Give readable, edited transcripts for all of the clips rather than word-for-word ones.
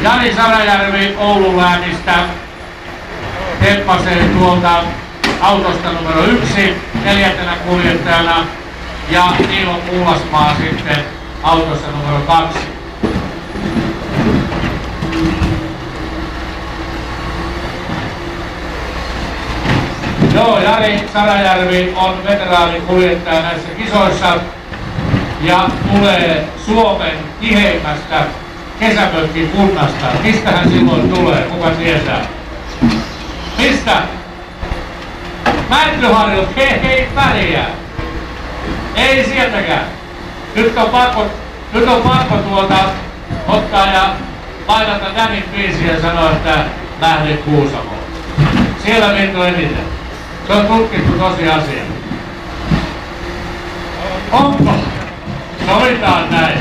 Jani Sarajärvi Oulunläämistä teppasee tuolta autosta numero 1 neljäntenä kuljettajana ja Niilo Puulasmaa sitten autossa numero 2. Joo, Jani Sarajärvi on veteraanikuljettaja näissä kisoissa ja tulee Suomen tiheimmästä kesämökkikunnasta. Mistä hän silloin tulee? Kuka tietää? Mistä? Mäntyharjut, hei pärjää. Ei sieltäkään. Nyt on pakko ottaa ja lainata Janin biisiä ja sanoa, että lähde Kuusamoon. Siellä menty eniten. Se on tutkittu tosiasia. Onko? Sovitaan näin.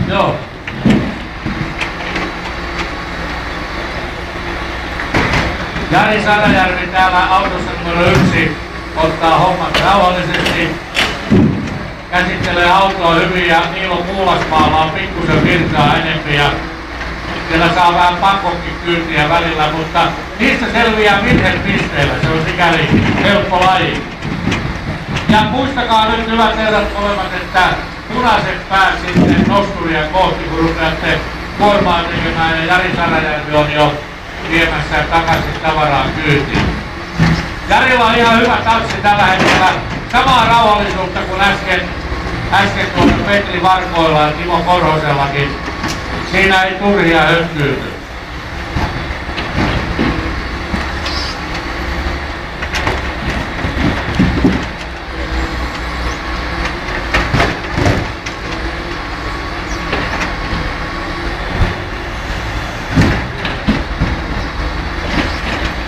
Joo. Jani Sarajärvi täällä autossa numero 1 ottaa hommat rauhallisesti. Käsittelee autoa hyvin ja Niilo Puulasmaalla on pikkusen virtaa enempi ja siellä saa vähän pakkokin kyytiä välillä, mutta niistä selviää virhepisteillä. Se on sikäli helppo laji. Ja muistakaa nyt hyvät herrat olevat, että punaiset päät sitten nosturia kohti, kun rupeatte kuormaa tekemään ja Jani Sarajärvi on jo viemässä takaisin tavaraa kyytiin. Jarilla on ihan hyvä tanssi tällä hetkellä. Samaa rauhallisuutta kuin äsken tuolta Petri Varkoilla ja Timo Korhosellakin. Siinä ei turhia hötkyyty.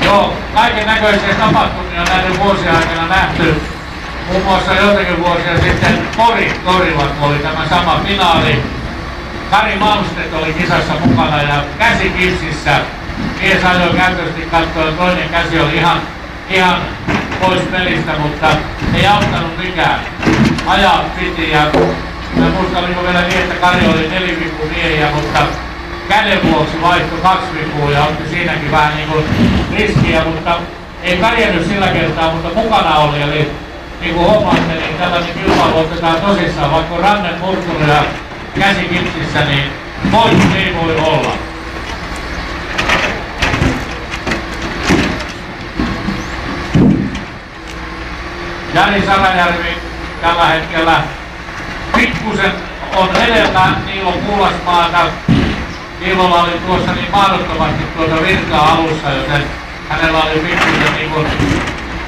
Joo, kaiken näköisiä tapahtumia on näiden vuosien aikana nähty. Muun muassa joitakin vuosia sitten Torilla oli tämä sama finaali. Kari Malmstedt oli kisassa mukana ja käsi kipsissä. Mies ajoi käytösti katsoa, toinen käsi oli ihan pois pelistä, mutta ei auttanut mikään. Ajaa piti ja mä muistan, oliko vielä niin, että Kari oli 4 vipumiehiä, mutta käden vuoksi vaihtoi 2 vipua ja otti siinäkin vähän niin kuin riskiä, mutta ei pärjännyt sillä kertaa, mutta mukana oli. Eli niin kuin huomaatte, niin tällainen kilpailu otetaan tosissaan, vaikka on rannen murtunut ja käsi kipsissä, niin pois ei voi olla. Jani Sarajärvi tällä hetkellä pikkusen on edellä Niilo Puulasmaata. Niilolla oli tuossa niin mahdottomasti tuota virtaa alussa, joten hänellä oli pikkusen niin kuin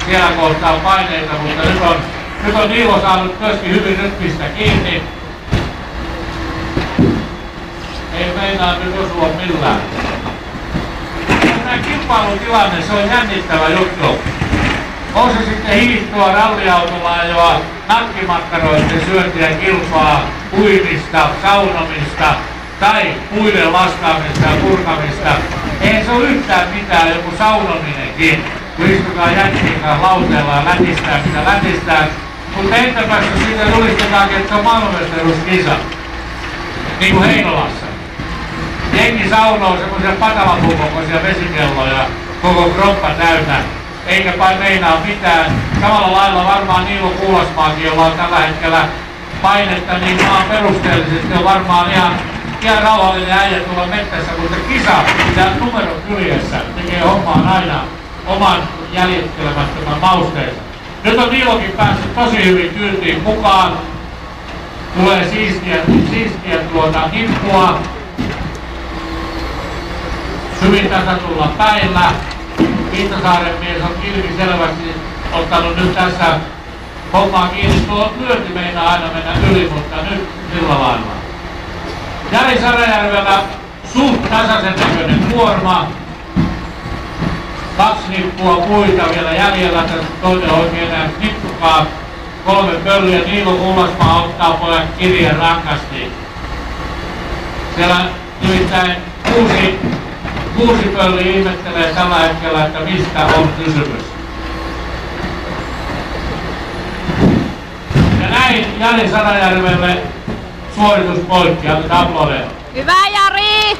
siellä kohtaa paineita, mutta nyt on Niilo saanut myöskin hyvin rytmistä kiinni. Ei meinaa nyt osua millään. Tämä kilpailutilanne, se on jännittävä juttu. On se sitten hiihtoa, ralliautolla ajoa, nakkimakkaroiden syöntiä, kilpaa, uimista, saunomista tai puiden laskaamista ja purkamista. Ei se ole yhtään mitään, joku saunominenkin. Kun istutaan jätkien kanssa lauteella ja lätistään. Mutta entäpäs siitä julistetaankin, että se on maailmanmestaruuskisa. Niin kuin Heinolassa. Jengi saunoo semmoisia patalapulkokoisia vesikelloja, koko kroppa täynnä. Eikä meinaa mitään. Samalla lailla varmaan Niilo Puulasmaakin, jolla on tällä hetkellä painetta, niin maan perusteellisesti on varmaan ihan rauhallinen äijä tuolla mettässä, mutta kisa ja numero kyljessä tekee hommaan aina oman jäljittelemättömän mausteensa. Nyt on Niilokin päässyt tosi hyvin kyytiin mukaan. Tulee siistiä hippua. Hyvin tasatulla päillä. Viitasaaren mies on ilmiselvästi ottanut nyt tässä hommaa kiinni. Tuo lyönti meinaa aina mennä yli, mutta nyt sillä lailla. Jani Sarajärvellä suht tasaisen näköinen kuorma. 2 nippua puita vielä jäljellä, toinen oikein enää nippukaan. 3 pöllyä, Niilo Puulasmaa ottaa pojat kirjeen rankasti. Siellä nimittäin 6 Kuusipölli ihmettelee tällä hetkellä, että mistä on kysymys. Ja näin Jari Sanajärvelle suoritus poikki. Annetaan aplodeja. Hyvä Jari!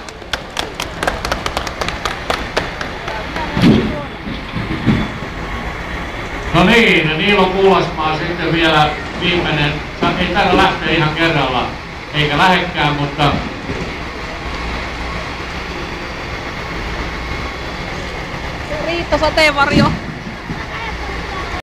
No niin, ja Niilo Kuulasmaa sitten vielä viimeinen. Ei täällä lähteä ihan kerralla, eikä lähekkään, mutta Riitta sateenvarjo.